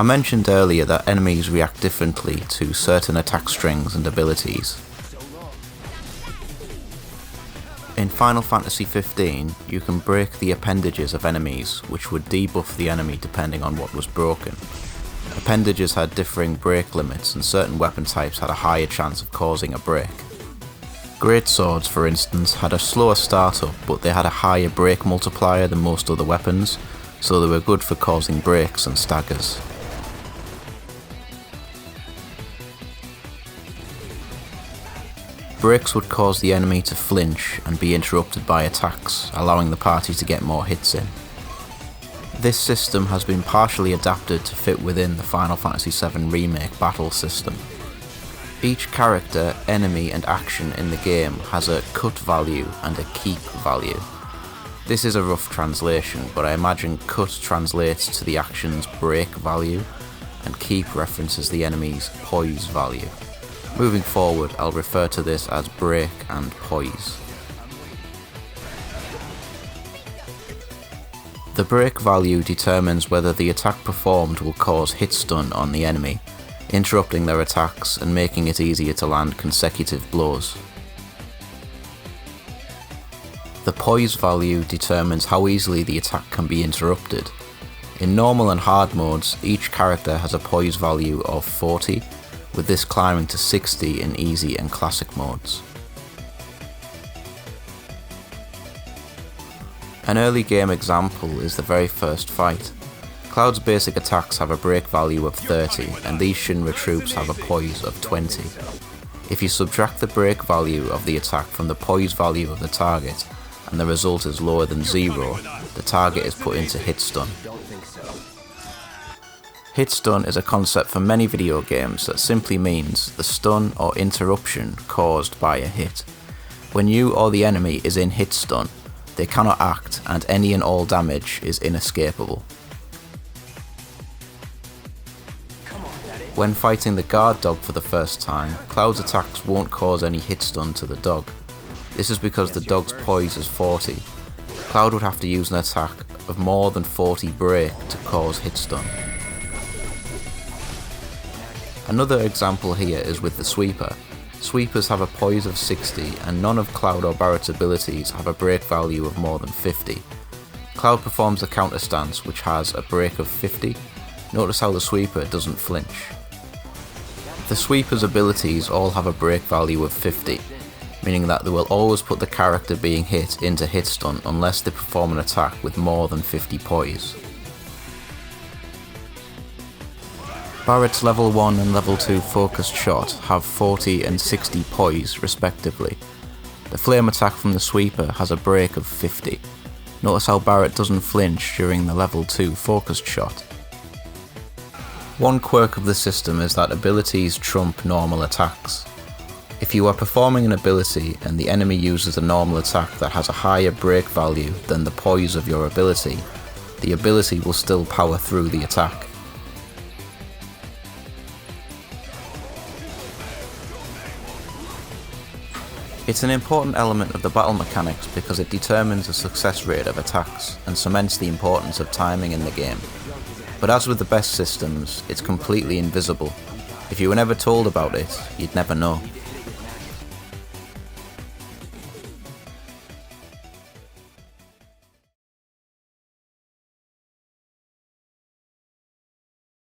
I mentioned earlier that enemies react differently to certain attack strings and abilities. In Final Fantasy 15, you can break the appendages of enemies, which would debuff the enemy depending on what was broken. Appendages had differing break limits, and certain weapon types had a higher chance of causing a break. Great swords, for instance, had a slower startup, but they had a higher break multiplier than most other weapons, so they were good for causing breaks and staggers. Breaks would cause the enemy to flinch and be interrupted by attacks, allowing the party to get more hits in. This system has been partially adapted to fit within the Final Fantasy VII Remake battle system. Each character, enemy and action in the game has a cut value and a keep value. This is a rough translation, but I imagine cut translates to the action's break value, and keep references the enemy's poise value. Moving forward, I'll refer to this as break and poise. The break value determines whether the attack performed will cause hit stun on the enemy, interrupting their attacks and making it easier to land consecutive blows. The poise value determines how easily the attack can be interrupted. In normal and hard modes, each character has a poise value of 40, with this climbing to 60 in easy and classic modes. An early game example is the very first fight. Cloud's basic attacks have a break value of 30, and these Shinra troops have a poise of 20. If you subtract the break value of the attack from the poise value of the target, and the result is lower than 0, the target is put into hit stun. Hit stun is a concept for many video games that simply means the stun or interruption caused by a hit. When you or the enemy is in hit stun, they cannot act and any and all damage is inescapable. When fighting the guard dog for the first time, Cloud's attacks won't cause any hit stun to the dog. This is because the dog's poise is 40. Cloud would have to use an attack of more than 40 break to cause hit stun. Another example here is with the sweeper. Sweepers have a poise of 60 and none of Cloud or Barret's abilities have a break value of more than 50. Cloud performs a counter stance which has a break of 50. Notice how the sweeper doesn't flinch. The sweeper's abilities all have a break value of 50, meaning that they will always put the character being hit into hit stun unless they perform an attack with more than 50 poise. Barret's level 1 and level 2 focused shot have 40 and 60 poise respectively. The flame attack from the sweeper has a break of 50. Notice how Barret doesn't flinch during the level 2 focused shot. One quirk of the system is that abilities trump normal attacks. If you are performing an ability and the enemy uses a normal attack that has a higher break value than the poise of your ability, the ability will still power through the attack. It's an important element of the battle mechanics because it determines the success rate of attacks and cements the importance of timing in the game. But as with the best systems, it's completely invisible. If you were never told about it, you'd never know.